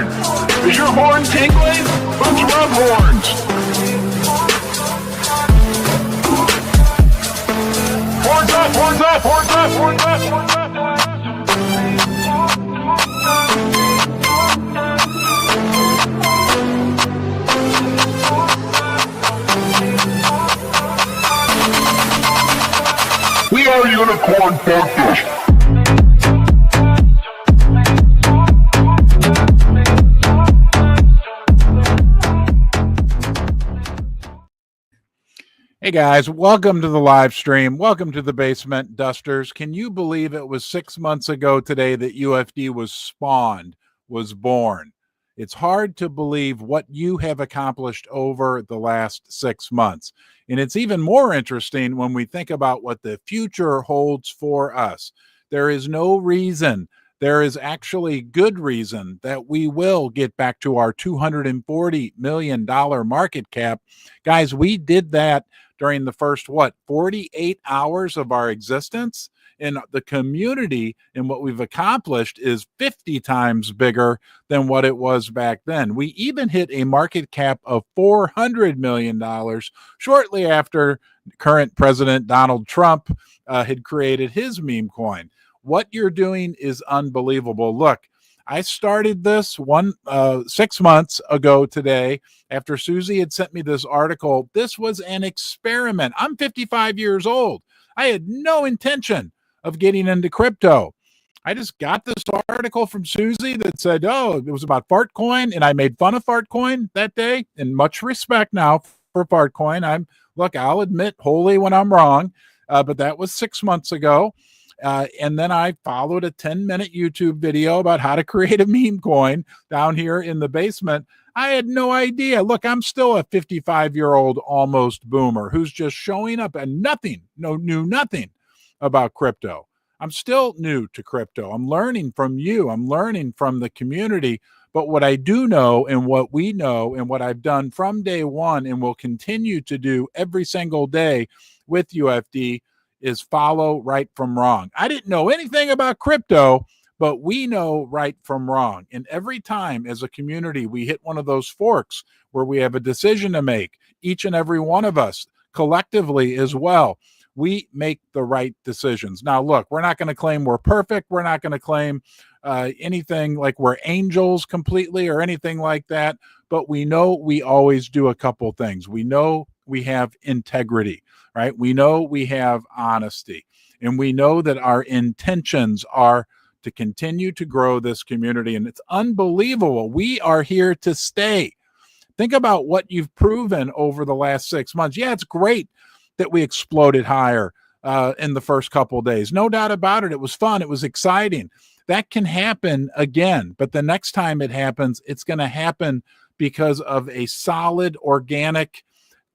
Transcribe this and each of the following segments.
horn. Is your horn tingling? Let's rub horns. Horns up, horns up, horns up, horns up, horns up. We are Unicorn Podcast. Hey guys, welcome to the live stream. Welcome to the Basement Dusters. Can you believe it was 6 months ago today that UFD was spawned, was born? It's hard to believe what you have accomplished over the last 6 months. And it's even more interesting when we think about what the future holds for us. There is no reason, there is actually good reason that we will get back to our $240 million market cap. Guys, we did that during the first, 48 hours of our existence. And the community and what we've accomplished is 50 times bigger than what it was back then. We even hit a market cap of $400 million shortly after current President Donald Trump had created his meme coin. What you're doing is unbelievable. Look, I started this 6 months ago today after Susie had sent me this article. This was an experiment. I'm 55 years old. I had no intention of getting into crypto. I just got this article from Susie that said, oh, it was about Fartcoin, and I made fun of Fartcoin that day. And much respect now for Fartcoin. I'll admit wholly when I'm wrong, but that was 6 months ago. And then I followed a 10-minute YouTube video about how to create a meme coin down here in the basement. I had no idea. Look, I'm still a 55-year-old almost boomer who's just showing up and knew nothing about crypto. I'm still new to crypto. I'm learning from you. I'm learning from the community. But what I do know and what we know and what I've done from day one and will continue to do every single day with UFD is follow right from wrong. I didn't know anything about crypto, but we know right from wrong. And every time as a community, we hit one of those forks where we have a decision to make, each and every one of us collectively as well, we make the right decisions. Now, look, we're not going to claim we're perfect. We're not going to claim anything like we're angels completely or anything like that. But we know we always do a couple things. We know we have integrity, right? We know we have honesty, and we know that our intentions are to continue to grow this community. And it's unbelievable. We are here to stay. Think about what you've proven over the last 6 months. Yeah, it's great that we exploded higher in the first couple of days. No doubt about it. It was fun. It was exciting. That can happen again. But the next time it happens, it's going to happen because of a solid, organic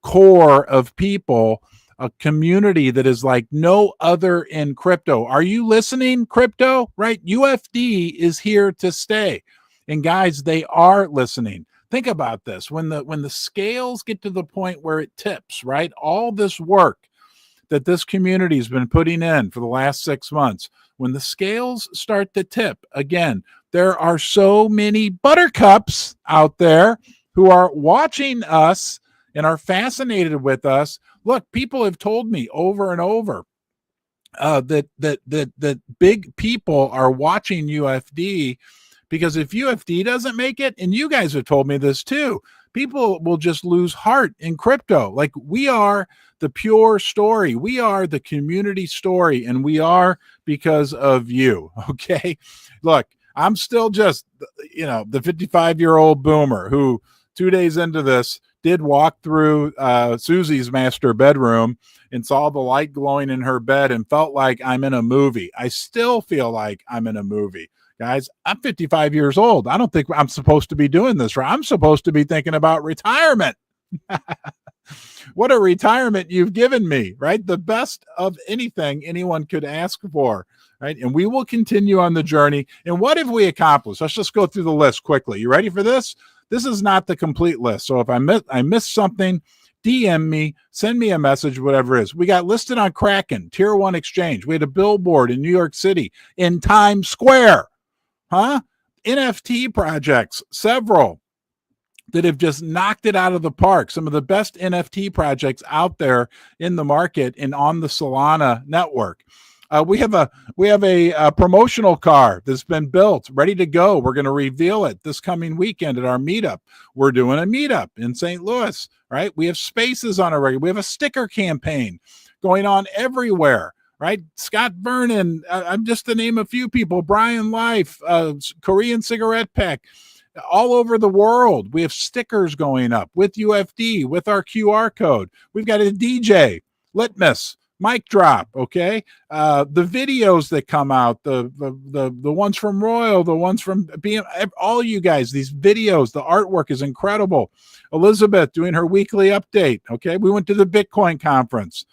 core of people, a community that is like no other in crypto. Are you listening, crypto? Right? UFD is here to stay. And guys, they are listening. Think about this. When the scales get to the point where it tips, right? All this work that this community has been putting in for the last 6 months, when the scales start to tip, again, there are so many buttercups out there who are watching us and are fascinated with us. Look, people have told me over and over that big people are watching UFD, because if UFD doesn't make it, and you guys have told me this too, people will just lose heart in crypto. Like, we are the pure story. We are the community story, and we are because of you. Okay. Look, I'm still just, the 55-year-old boomer who 2 days into this did walk through Susie's master bedroom and saw the light glowing in her bed and felt like I'm in a movie. I still feel like I'm in a movie. Guys, I'm 55 years old. I don't think I'm supposed to be doing this, right? I'm supposed to be thinking about retirement. What a retirement you've given me, right? The best of anything anyone could ask for, right? And we will continue on the journey. And what have we accomplished? Let's just go through the list quickly. You ready for this? This is not the complete list. So if I missed something, DM me, send me a message, whatever it is. We got listed on Kraken, Tier 1 exchange. We had a billboard in New York City in Times Square. Huh? NFT projects, several that have just knocked it out of the park. Some of the best NFT projects out there in the market and on the Solana network. We have a promotional car that's been built, ready to go. We're going to reveal it this coming weekend at our meetup. We're doing a meetup in St. Louis, right? We have spaces on our regular. We have a sticker campaign going on everywhere, right? Scott Vernon, I'm just to name a few people. Brian Life, Korean Cigarette Pack. All over the world, we have stickers going up with UFD, with our QR code. We've got a DJ, Litmus, mic drop, okay? The videos that come out, the ones from Royal, the ones from BM, all you guys, these videos, the artwork is incredible. Elizabeth doing her weekly update, okay? We went to the Bitcoin conference.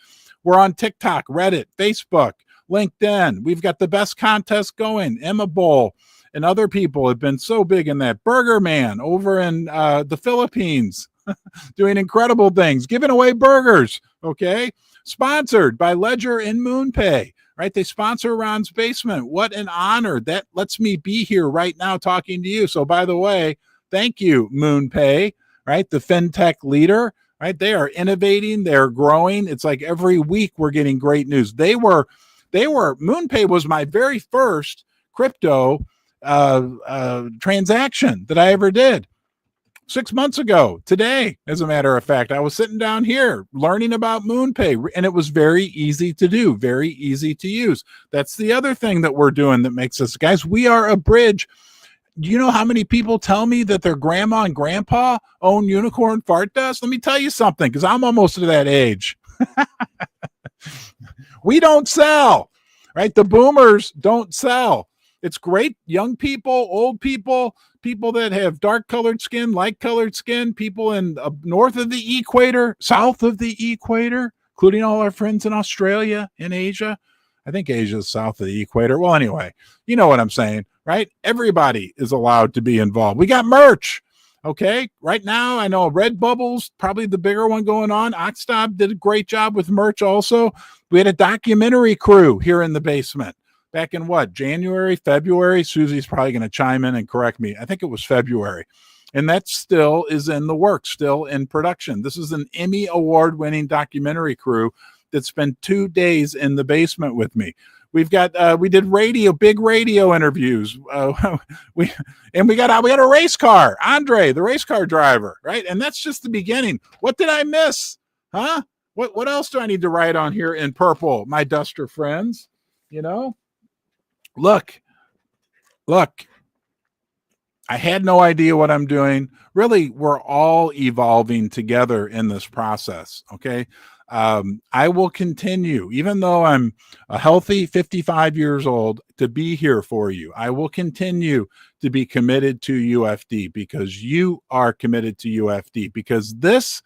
We're on TikTok, Reddit, Facebook, LinkedIn. We've got the best contest going. Emma Bowl and other people have been so big in that. Burger Man over in the Philippines doing incredible things, giving away burgers, okay? Sponsored by Ledger and MoonPay, right? They sponsor Ron's Basement. What an honor. That lets me be here right now talking to you. So, by the way, thank you, MoonPay, right? The fintech leader, right? They are innovating. They're growing. It's like every week we're getting great news. MoonPay was my very first crypto transaction that I ever did 6 months ago today. As a matter of fact, I was sitting down here learning about MoonPay, and it was very easy to do, very easy to use. That's the other thing that we're doing that makes us, guys, we are a bridge. Do you know how many people tell me that their grandma and grandpa own unicorn fart dust? Let me tell you something, because I'm almost to that age. We don't sell, right? The boomers don't sell. It's great. Young people, old people, people that have dark colored skin, light colored skin, people in north of the equator, south of the equator, including all our friends in Australia and Asia. I think Asia is south of the equator. Well, anyway, you know what I'm saying, right? Everybody is allowed to be involved. We got merch. Okay. Right now, I know Redbubble's probably the bigger one going on. Oxtab did a great job with merch also. We had a documentary crew here in the basement. Back in what, January, February? Susie's probably going to chime in and correct me. I think it was February. And that still is in the works, still in production. This is an Emmy award-winning documentary crew that spent 2 days in the basement with me. We've got we did big radio interviews. We got a race car, Andre, the race car driver, right? And that's just the beginning. What did I miss? Huh? What else do I need to write on here in purple, my duster friends? You know? Look, I had no idea what I'm doing. Really, we're all evolving together in this process, okay? I will continue, even though I'm a healthy 55 years old, to be here for you. I will continue to be committed to UFD because you are committed to UFD, because this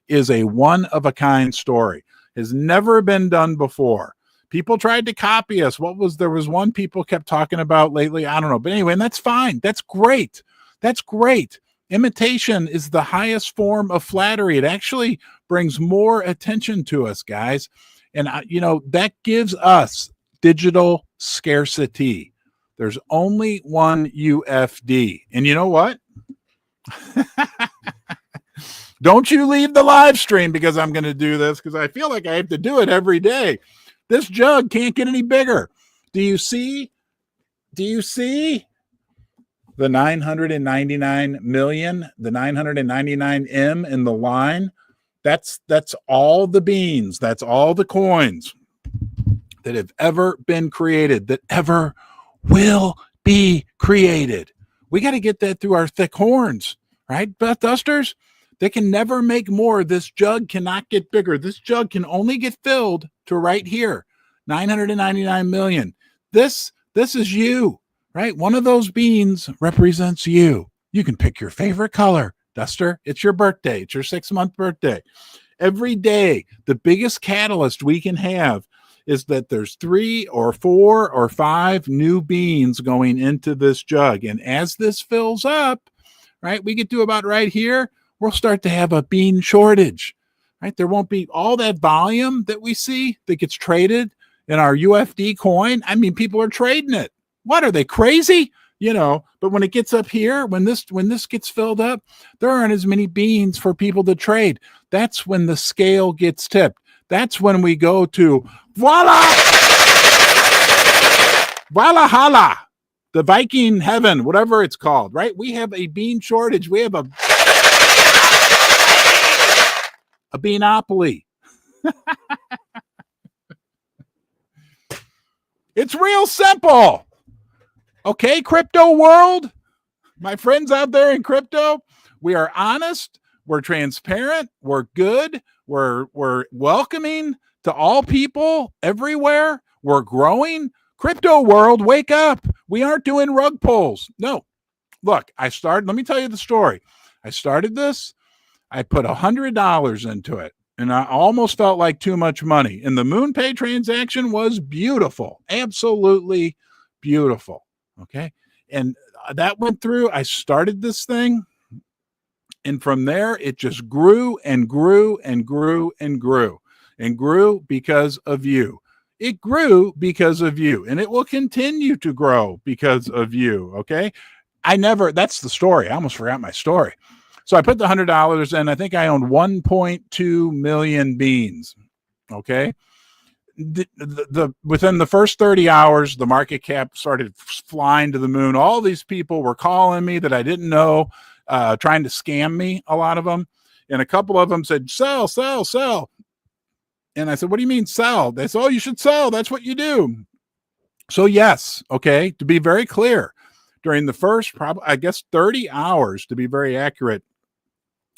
is a one-of-a-kind story. Has never been done before. People tried to copy us. There was one people kept talking about lately. I don't know. But anyway, and that's fine. That's great. That's great. Imitation is the highest form of flattery. It actually brings more attention to us, guys. And, that gives us digital scarcity. There's only one UFD. And you know what? Don't you leave the live stream because I'm going to do this, because I feel like I have to do it every day. This jug can't get any bigger. Do you see the 999 million, the 999 M in the line? That's all the beans. That's all the coins that have ever been created, that ever will be created. We got to get that through our thick horns, right, Beth Dusters? They can never make more. This jug cannot get bigger. This jug can only get filled to right here, 999 million. This is you, right? One of those beans represents you. You can pick your favorite color, Duster. It's your birthday. It's your 6-month birthday. Every day, the biggest catalyst we can have is that there's 3 or 4 or 5 new beans going into this jug. And as this fills up, right, we get to about right here, we'll start to have a bean shortage, right? There won't be all that volume that we see that gets traded in our UFD coin. I mean, people are trading it. What, are they crazy? But when it gets up here, when this gets filled up, there aren't as many beans for people to trade. That's when the scale gets tipped. That's when we go to voila, Valhalla, the Viking heaven, whatever it's called, right? We have a bean shortage. We have a beanopoly. It's real simple. Okay, crypto world, my friends out there in crypto, we are honest, we're transparent, we're good, we're welcoming to all people everywhere, we're growing. Crypto world, wake up. We aren't doing rug pulls. No. Look, let me tell you the story. I started this, I put $100 into it, and I almost felt like too much money. And the MoonPay transaction was beautiful, absolutely beautiful. Okay. And that went through. I started this thing. And from there, it just grew and grew and grew and grew and grew because of you. It grew because of you, and it will continue to grow because of you. Okay. That's the story. I almost forgot my story. So I put the $100 in. I think I owned 1.2 million beans. Okay. Within the first 30 hours, the market cap started flying to the moon. All these people were calling me that I didn't know, trying to scam me, a lot of them. And a couple of them said, sell, sell, sell. And I said, what do you mean sell? They said, oh, you should sell. That's what you do. So yes. Okay. To be very clear, during the first, 30 hours, to be very accurate,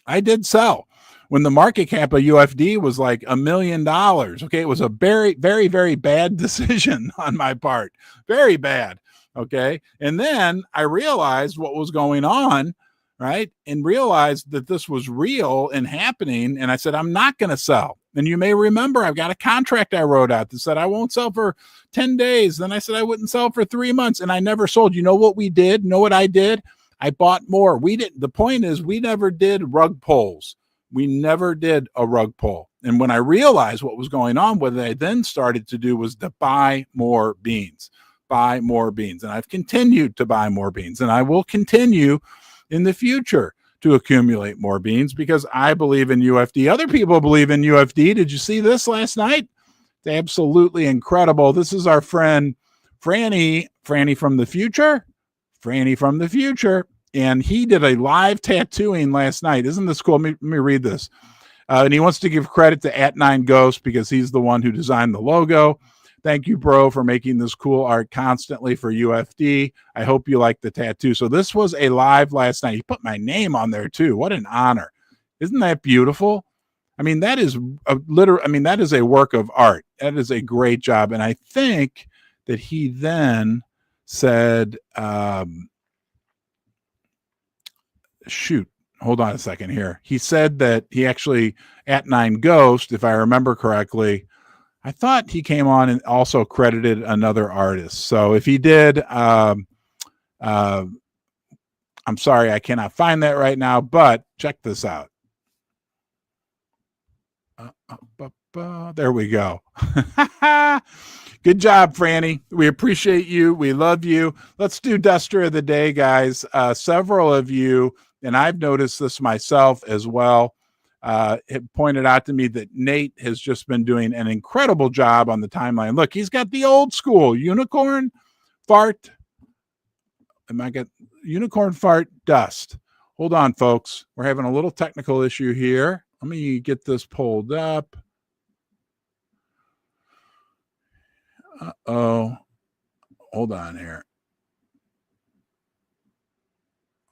I did sell. When the market cap of UFD was like $1 million. Okay. It was a very, very, very bad decision on my part. Very bad. Okay. And then I realized what was going on, right? And realized that this was real and happening. And I said, I'm not going to sell. And you may remember, I've got a contract I wrote out that said I won't sell for 10 days. Then I said I wouldn't sell for 3 months. And I never sold. You know what we did? Know what I did? I bought more. We didn't. The point is, we never did rug pulls. We never did a rug pull. And when I realized what was going on, what I then started to do was to buy more beans. And I've continued to buy more beans. And I will continue in the future to accumulate more beans because I believe in UFD. Other people believe in UFD. Did you see this last night? It's absolutely incredible. This is our friend Franny from the future. And he did a live tattooing last night. Isn't this cool? Let me read this. And he wants to give credit to @9Ghost because he's the one who designed the logo. Thank you, bro, for making this cool art constantly for UFD. I hope you like the tattoo. So this was a live last night. He put my name on there too. What an honor. Isn't that beautiful? I mean, that is that is a work of art. That is a great job. And I think that he then said, shoot, hold on a second here. He said that he actually, @9Ghost, if I remember correctly, I thought he came on and also credited another artist. So if he did, I'm sorry, I cannot find that right now, but check this out. There we go. Good job, Franny. We appreciate you. We love you. Let's do Duster of the Day, guys. Several of you, and I've noticed this myself as well, have pointed out to me that Nate has just been doing an incredible job on the timeline. Look, he's got the old school unicorn fart. Unicorn fart dust. Hold on, folks. We're having a little technical issue here. Let me get this pulled up. Uh-oh. Hold on here.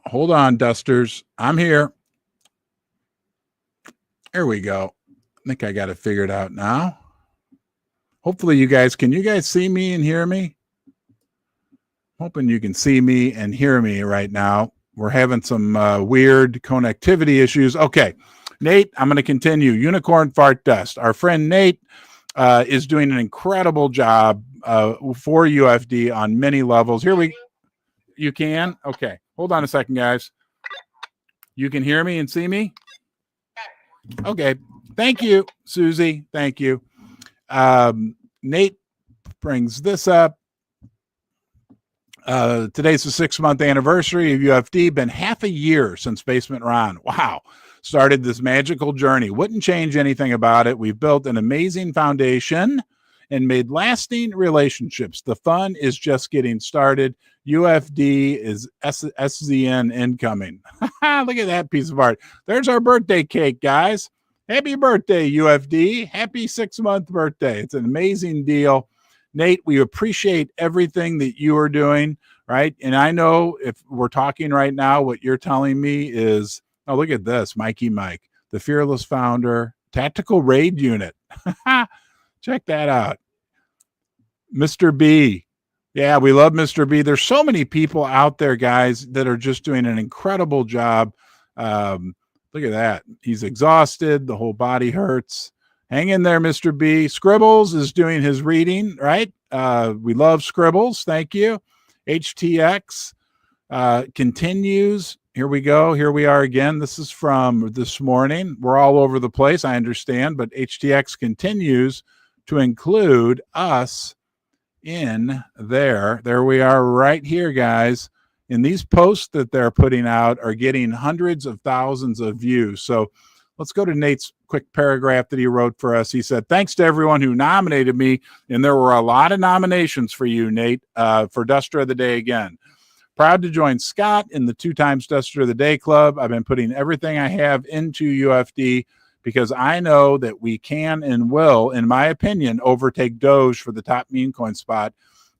Hold on, Dusters. I'm here. There we go. I think I got it figured out now. Hopefully can you guys see me and hear me? Hoping you can see me and hear me right now. We're having some weird connectivity issues. Okay, Nate, I'm going to continue. Unicorn fart dust. Our friend Nate is doing an incredible job for UFD on many levels. You can? Okay. Hold on a second, guys. You can hear me and see me? Okay. Thank you, Susie. Thank you. Nate brings this up. Today's the 6-month anniversary of UFD. Been half a year since Basement Ron. Wow. Started this magical journey. Wouldn't change anything about it. We've built an amazing foundation and made lasting relationships. The fun is just getting started. UFD is SZN incoming. Look at that piece of art. There's our birthday cake, guys. Happy birthday, UFD. Happy 6-month birthday. It's an amazing deal. Nate, we appreciate everything that you are doing, right? And I know if we're talking right now, what you're telling me is, oh, look at this, Mikey Mike, the fearless founder, tactical raid unit. Check that out. Mr. B. Yeah, we love Mr. B. There's so many people out there, guys, that are just doing an incredible job. Look at that. He's exhausted. The whole body hurts. Hang in there, Mr. B. Scribbles is doing his reading, right? We love Scribbles. Thank you. HTX continues. Here we go. Here we are again. This is from this morning. We're all over the place, I understand, but HTX continues to include us in there. There we are right here, guys. And these posts that they're putting out are getting hundreds of thousands of views. So let's go to Nate's quick paragraph that he wrote for us. He said, thanks to everyone who nominated me. And there were a lot of nominations for you, Nate, for Duster of the Day again. Proud to join Scott in the 2x Duster of the Day Club. I've been putting everything I have into UFD because I know that we can and will, in my opinion, overtake Doge for the top meme coin spot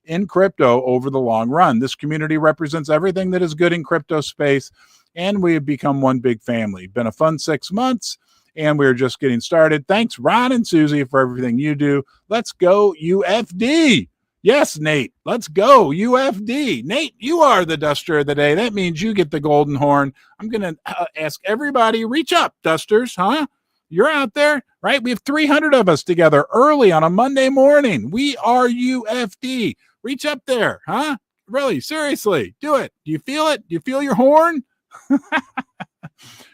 in crypto over the long run. This community represents everything that is good in crypto space, and we have become one big family. Been a fun 6 months, and we're just getting started. Thanks, Ron and Susie, for everything you do. Let's go, UFD. Yes, Nate, let's go, UFD. Nate, you are the Duster of the Day. That means you get the golden horn. I'm going to ask everybody, reach up, Dusters, huh? You're out there, right? We have 300 of us together early on a Monday morning. We are UFD. Reach up there, huh? Really, seriously, do it. Do you feel it? Do you feel your horn?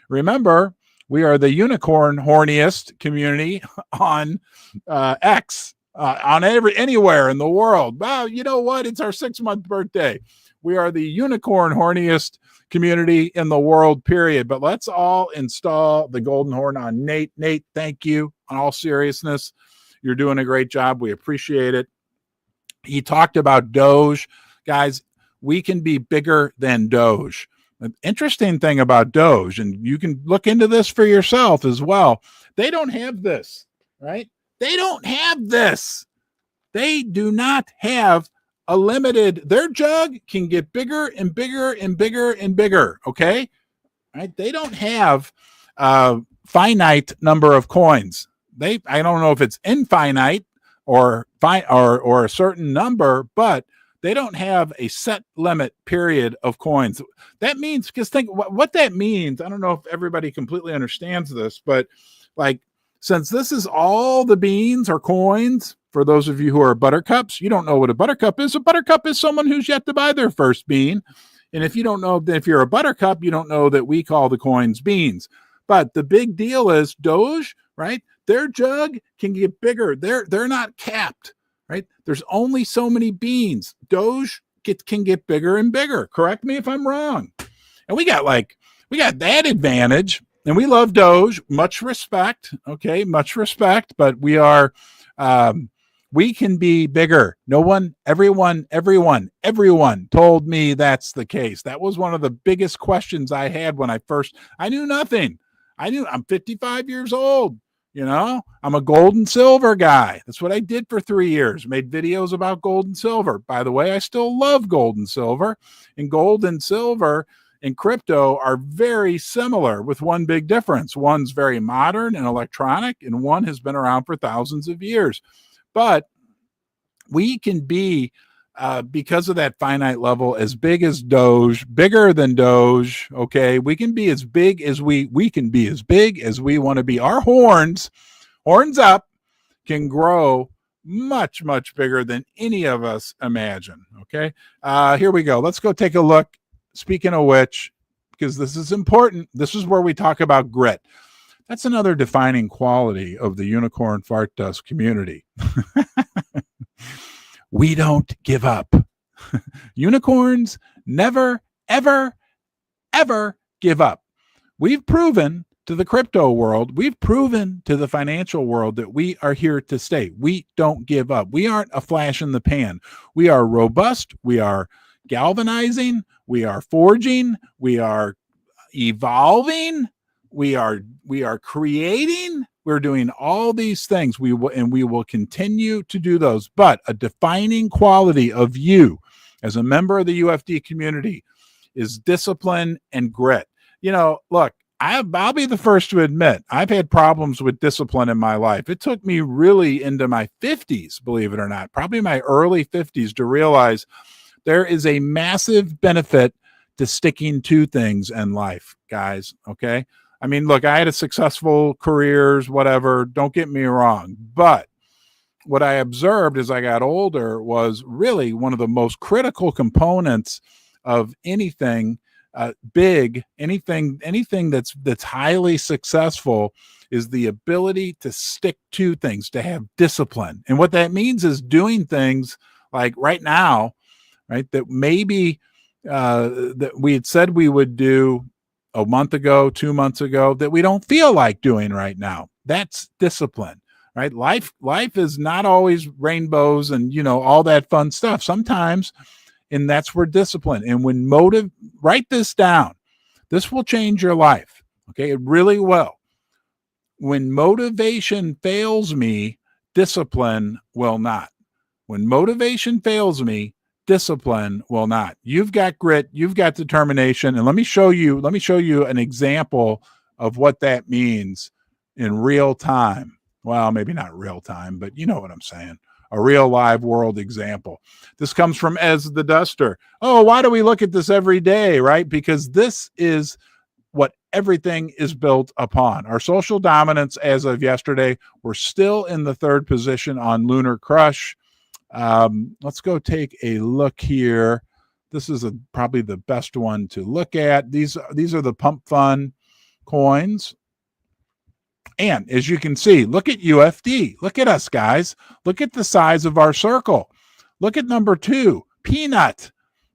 Remember, we are the unicorn horniest community on X, on anywhere in the world. Wow, you know what? It's our 6-month birthday. We are the unicorn horniest community in the world, period. But let's all install the golden horn on Nate. Nate, thank you. On all seriousness, you're doing a great job. We appreciate it. He talked about Doge. Guys, we can be bigger than Doge. An interesting thing about Doge, and you can look into this for yourself as well, they don't have this, right? They don't have this. They do not have a limited, their jug can get bigger and bigger and bigger and bigger, okay? Right? They don't have a finite number of coins. I don't know if it's infinite or a certain number, but they don't have a set limit period of coins. That means, because think what that means, I don't know if everybody completely understands this, but like, since this is all the beans or coins, for those of you who are buttercups, you don't know what a buttercup is. A buttercup is someone who's yet to buy their first bean. And if you don't know that, if you're a buttercup, you don't know that we call the coins beans. But the big deal is Doge, right? Their jug can get bigger. They're not capped, right? There's only so many beans. Doge can get bigger and bigger. Correct me if I'm wrong. And we got that advantage. And we love Doge. Much respect. Okay, much respect. But we can be bigger. Everyone told me that's the case. That was one of the biggest questions I had when I knew nothing. I'm 55 years old. You know, I'm a gold and silver guy. That's what I did for 3 years. Made videos about gold and silver. By the way, I still love gold and silver. And gold and silver and crypto are very similar with one big difference. One's very modern and electronic, and one has been around for thousands of years. But we can be, because of that finite level, as big as Doge, bigger than Doge. Okay, we can be as big as we can be as big as we want to be. Our horns up, can grow much, much bigger than any of us imagine. Okay, here we go. Let's go take a look. Speaking of which, because this is important, this is where we talk about grit. That's another defining quality of the Unicorn Fart Dust community. We don't give up. Unicorns never, ever, ever give up. We've proven to the crypto world, we've proven to the financial world that we are here to stay. We don't give up. We aren't a flash in the pan. We are robust. We are galvanizing. We are forging. We are evolving. We are creating. We're doing all these things. We will continue to do those. But a defining quality of you as a member of the UFD community is discipline and grit. Look, I'll be the first to admit I've had problems with discipline in my life. It took me really into my 50s, believe it or not, probably my early 50s, to realize there is a massive benefit to sticking to things in life, guys. Okay. I mean, look, I had a successful careers, whatever. Don't get me wrong. But what I observed as I got older was really one of the most critical components of anything big, anything that's highly successful, is the ability to stick to things, to have discipline. And what that means is doing things like right now, right, that maybe that we had said we would do a month ago, 2 months ago, that we don't feel like doing right now. That's discipline, right? Life is not always rainbows and all that fun stuff. Sometimes. And that's where discipline. And when write this down. This will change your life. Okay. It really will. When motivation fails me, discipline will not. When motivation fails me, discipline will not. You've got grit, you've got determination. And let me show you an example of what that means in real time. Well, maybe not real time, but you know what I'm saying. A real live world example. This comes from Ez the Duster. Oh, why do we look at this every day, right? Because this is what everything is built upon. Our social dominance as of yesterday, we're still in the third position on Lunar Crush. Let's go take a look here. This is probably the best one to look at. These are the Pump Fun coins. And as you can see, look at UFD. Look at us, guys. Look at the size of our circle. Look at number 2, Peanut,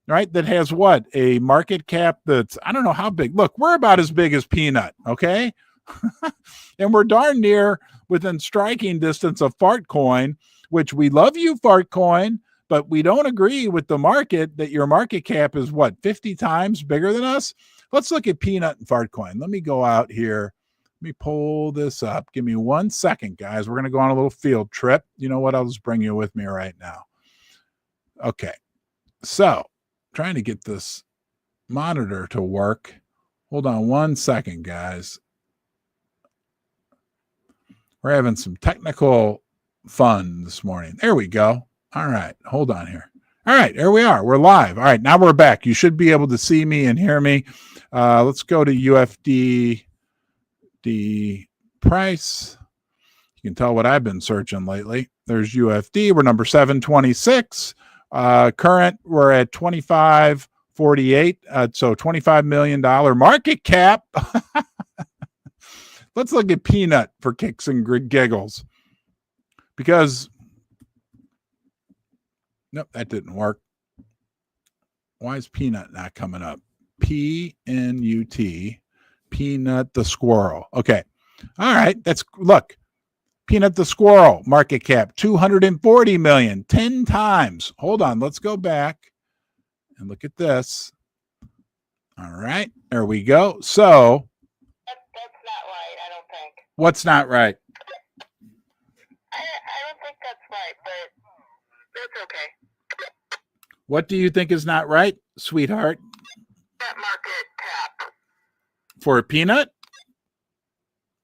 right? That has what? A market cap that's, I don't know how big. Look, we're about as big as Peanut, okay? And we're darn near within striking distance of Fartcoin, which we love you, Fartcoin, but we don't agree with the market that your market cap is what, 50 times bigger than us? Let's look at Peanut and Fartcoin. Let me go out here. Let me pull this up. Give me 1 second, guys. We're going to go on a little field trip. You know what? I'll just bring you with me right now. Okay. So, trying to get this monitor to work. Hold on 1 second, guys. We're having some technical fun this morning. There we go. All right. Hold on here. All right. There we are. We're live. All right. Now we're back. You should be able to see me and hear me. Let's go to UFD. The price. You can tell what I've been searching lately. There's UFD. We're number 726. Current, we're at 2548. So $25 million market cap. Let's look at Peanut for kicks and giggles. Because, nope, that didn't work. Why is Peanut not coming up? P-N-U-T. Peanut the squirrel. Okay. All right. Look, Peanut the squirrel market cap 240 million, 10 times. Hold on. Let's go back and look at this. All right. There we go. So that's not right, I don't think. What's not right? I don't think that's right, but that's okay. What do you think is not right, sweetheart? That market cap. For a peanut?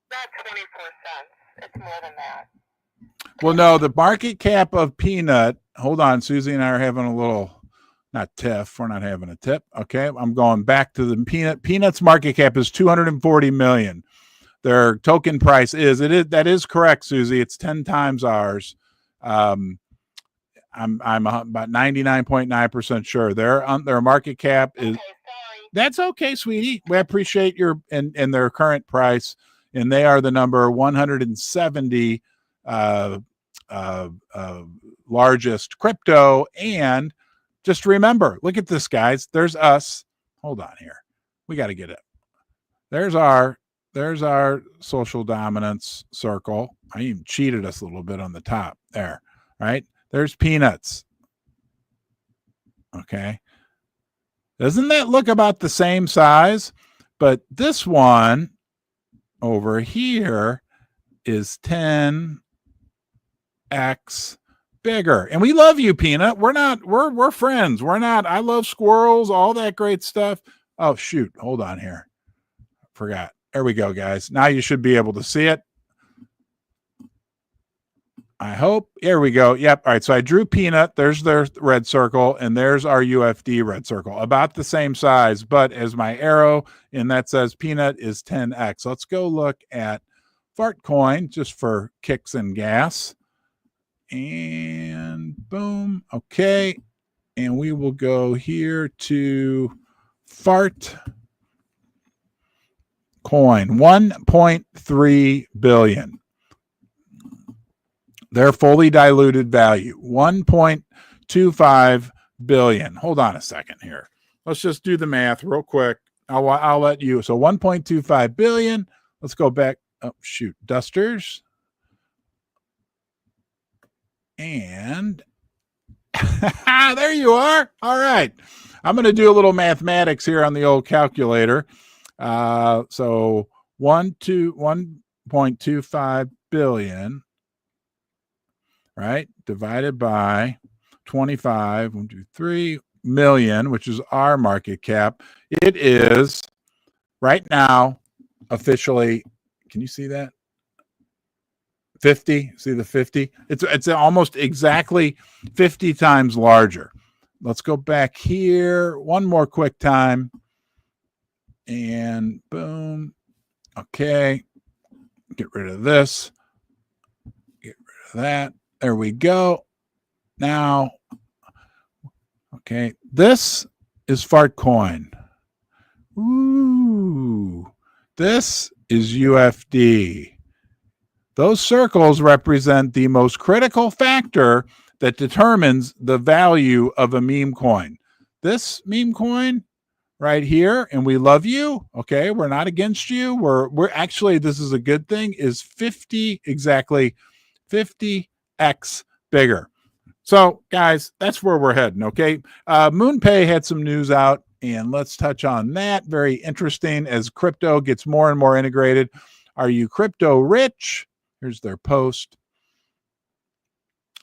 Not 24 cents. It's more than that. Well, no, the market cap of Peanut. Hold on, Susie and I are having a little, not tiff. We're not having a tip. Okay, I'm going back to the Peanut. Peanut's market cap is 240 million. Their token price that is correct, Susie. It's 10 times ours. I'm about 99.9% sure. Their market cap is. Okay, sorry. That's okay, sweetie. We appreciate your and their current price, and they are the number 170 largest crypto and Just remember, look at this, guys. There's us. Hold on here. We got to get it. There's our social dominance circle. I even cheated us a little bit on the top there, right? There's peanuts. Okay. Doesn't that look about the same size? But this one over here is 10x bigger. And we love you, Peanut. We're friends. I love squirrels, all that great stuff. Oh, shoot. Hold on here. Forgot. There we go, guys. Now you should be able to see it. I hope. Here we go. Yep. All right. So I drew Peanut. There's their red circle, and there's our UFD red circle. About the same size, but as my arrow, and that says Peanut is 10x. Let's go look at Fartcoin just for kicks and gas. And boom. Okay. And we will go here to Fartcoin. 1.3 billion. Their fully diluted value, 1.25 billion. Hold on a second here. Let's just do the math real quick. I'll let you. So 1.25 billion. Let's go back. Oh, shoot. Dusters. And there you are. All right. I'm going to do a little mathematics here on the old calculator. So 1.25 billion. Right, divided by 25, 1, 2, 3 million, which is our market cap. It is right now officially. Can you see that? 50. See the 50? It's almost exactly 50 times larger. Let's go back here one more quick time, and boom. Okay, get rid of this. Get rid of that. There we go. Now, okay, this is Fartcoin. Ooh, this is UFD. Those circles represent the most critical factor that determines the value of a meme coin. This meme coin right here, and we love you. Okay, we're not against you. We're actually, this is a good thing, is 50, exactly 50x bigger. So, guys, that's where we're heading, okay? MoonPay had some news out, and let's touch on that. Very interesting as crypto gets more and more integrated. Are you crypto rich? Here's their post.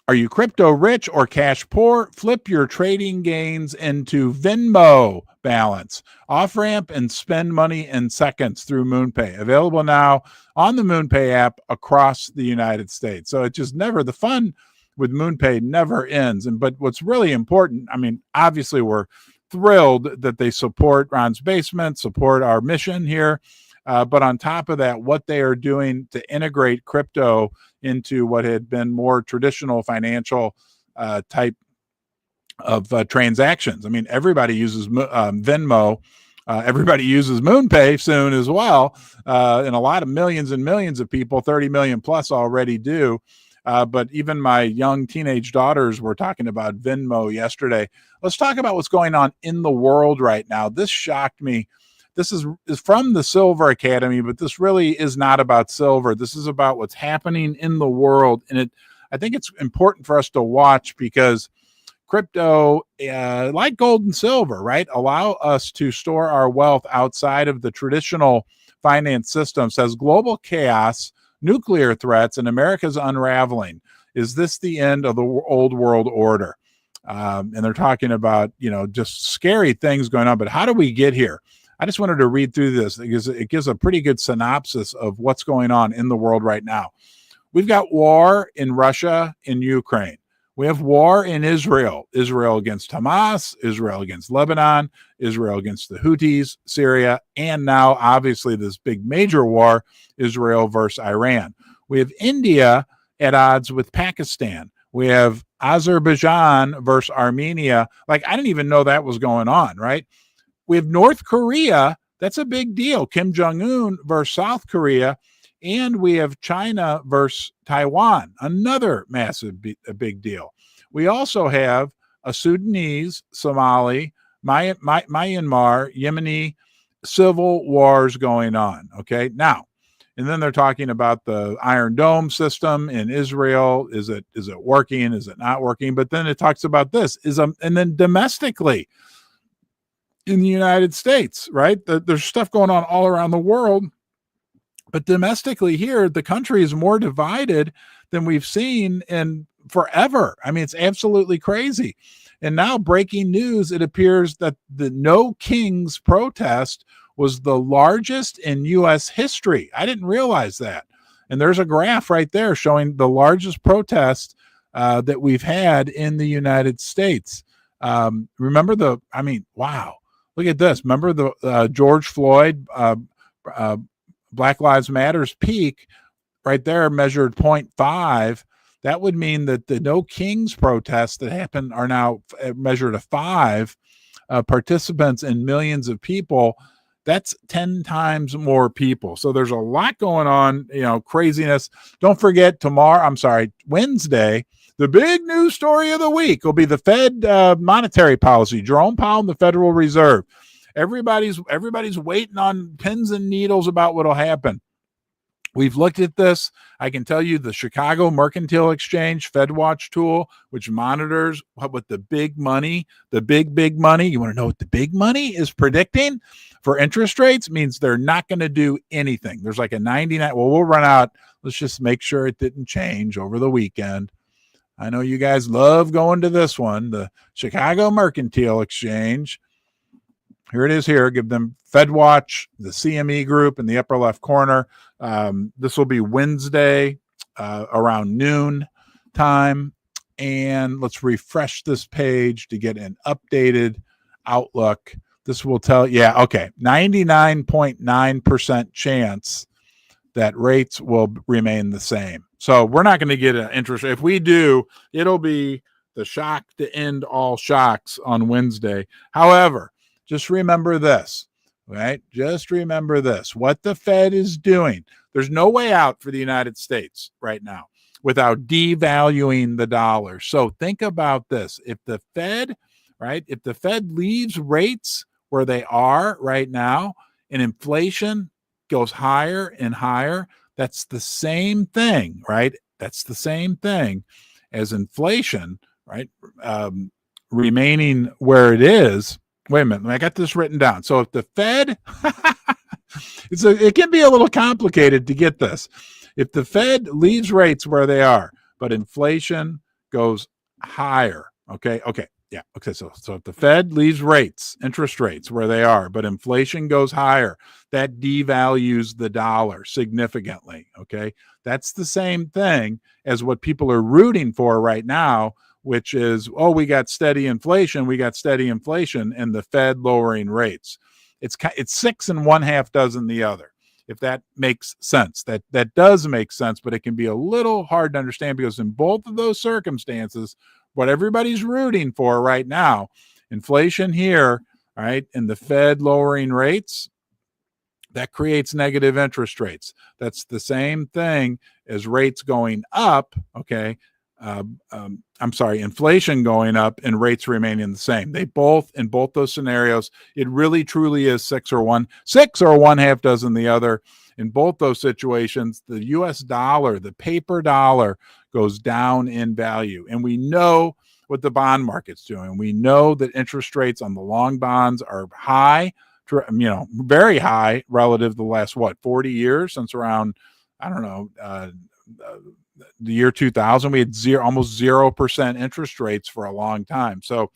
Are you crypto rich or cash poor? Flip your trading gains into Venmo balance. Off-ramp and spend money in seconds through MoonPay. Available now on the MoonPay app across the United States. So it just never, the fun with MoonPay never ends. But what's really important, I mean, obviously we're thrilled that they support Ron's Basement, support our mission here. But on top of that, what they are doing to integrate crypto into what had been more traditional financial type of transactions. I mean, everybody uses Venmo. Everybody uses MoonPay soon as well. And a lot of millions and millions of people, 30 million plus already do. But even my young teenage daughters were talking about Venmo yesterday. Let's talk about what's going on in the world right now. This shocked me. This is from the Silver Academy, but this really is not about silver. This is about what's happening in the world. And I think it's important for us to watch because crypto, like gold and silver, right, allow us to store our wealth outside of the traditional finance system. Says global chaos, nuclear threats, and America's unraveling. Is this the end of the old world order? And they're talking about, just scary things going on. But how do we get here? I just wanted to read through this because it gives a pretty good synopsis of what's going on in the world right now. We've got war in Russia and Ukraine. We have war in Israel. Israel against Hamas, Israel against Lebanon, Israel against the Houthis, Syria, and now obviously this big major war, Israel versus Iran. We have India at odds with Pakistan. We have Azerbaijan versus Armenia. Like, I didn't even know that was going on, right? We have North Korea. That's a big deal. Kim Jong-un versus South Korea. And we have China versus Taiwan. Another massive, big deal. We also have a Sudanese, Somali, Myanmar, Yemeni civil wars going on. Okay, now, and then they're talking about the Iron Dome system in Israel. Is it working? Is it not working? But then it talks about this and then domestically in the United States, right? There's stuff going on all around the world, but domestically here, the country is more divided than we've seen in forever. I mean, it's absolutely crazy. And now, breaking news, it appears that the No Kings protest was the largest in U.S. history. I didn't realize that. And there's a graph right there showing the largest protest that we've had in the United States. Remember wow. Look at this. Remember the George Floyd Black Lives Matter's peak right there measured 0.5. That would mean that the No Kings protests that happened are now measured a 5 participants and millions of people. That's 10 times more people. So there's a lot going on, craziness. Don't forget Wednesday, the big news story of the week will be the Fed monetary policy. Jerome Powell and the Federal Reserve. Everybody's waiting on pins and needles about what'll happen. We've looked at this. I can tell you the Chicago Mercantile Exchange FedWatch tool, which monitors what the big money, you want to know what the big money is predicting for interest rates, means they're not going to do anything. There's like a 99. Well, we'll run out. Let's just make sure it didn't change over the weekend. I know you guys love going to this one, the Chicago Mercantile Exchange. Here it is here. Give them FedWatch, the CME group in the upper left corner. This will be Wednesday around noon time. And let's refresh this page to get an updated outlook. This will tell, 99.9% chance that rates will remain the same. So we're not going to get an interest rate. If we do, it'll be the shock to end all shocks on Wednesday. However, just remember this, right? Just remember this. What the Fed is doing, there's no way out for the United States right now without devaluing the dollar. So think about this. If the Fed leaves rates where they are right now and inflation goes higher and higher, that's the same thing, right? That's the same thing as inflation, right? Remaining where it is. Wait a minute, I got this written down. So if the Fed, it can be a little complicated to get this. If the Fed leaves rates where they are, but inflation goes higher, okay. So if the Fed leaves interest rates where they are, but inflation goes higher, that devalues the dollar significantly, okay. That's the same thing as what people are rooting for right now, which is, we got steady inflation, and the Fed lowering rates. It's 6 1/2 dozen the other, if that makes sense. That does make sense, but it can be a little hard to understand because in both of those circumstances, what everybody's rooting for right now, inflation here, right, and the Fed lowering rates, that creates negative interest rates. That's the same thing as rates going up, okay. Inflation going up and rates remaining the same. In both those scenarios, it really truly is 6 or 1/2 dozen the other. In both those situations, the US dollar, the paper dollar, goes down in value. And we know what the bond market's doing. We know that interest rates on the long bonds are high, very high relative to the last, 40 years, since around, the year 2000, we had almost 0% interest rates for a long time. So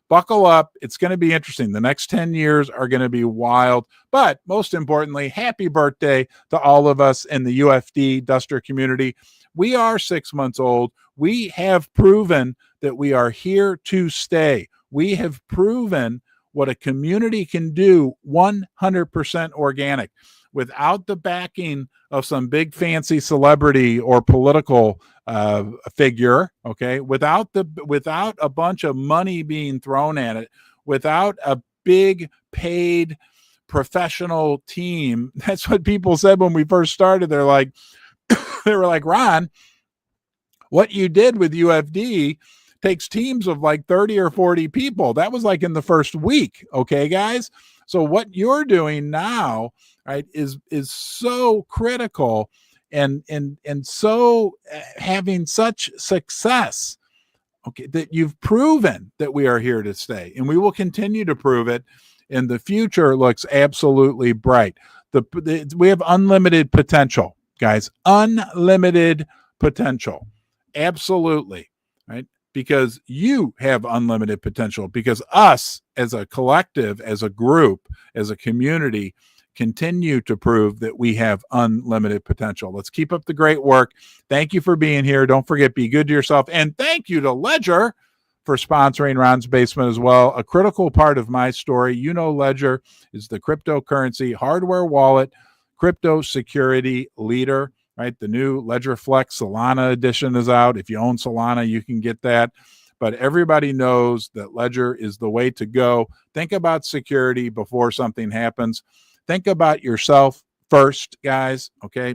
buckle up. It's going to be interesting. The next 10 years are going to be wild. But most importantly, happy birthday to all of us in the UFD Duster community. We are 6 months old. We have proven that we are here to stay. We have proven what a community can do 100% organic, without the backing of some big fancy celebrity or political figure, okay, without a bunch of money being thrown at it, without a big paid professional team. That's what people said when we first started. They're like, Ron, what you did with UFD takes teams of like 30 or 40 people. That was like in the first week. Okay, guys. So what you're doing now, right, is so critical and so having such success. Okay, that you've proven that we are here to stay, and we will continue to prove it. And the future looks absolutely bright. We have unlimited potential, guys. Unlimited potential, absolutely, right? Because you have unlimited potential. Because us, as a collective, as a group, as a community, continue to prove that we have unlimited potential. Let's keep up the great work. Thank you for being here. Don't forget, be good to yourself. And thank you to Ledger for sponsoring Ron's Basement as well. A critical part of my story. You know, Ledger is the cryptocurrency hardware wallet, crypto security leader, right? The new Ledger Flex Solana edition is out. If you own Solana, you can get that. But everybody knows that Ledger is the way to go. Think about security before something happens. Think about yourself first, guys, okay?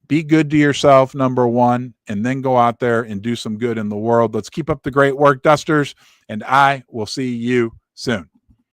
Be good to yourself, number one, and then go out there and do some good in the world. Let's keep up the great work, Dusters, and I will see you soon.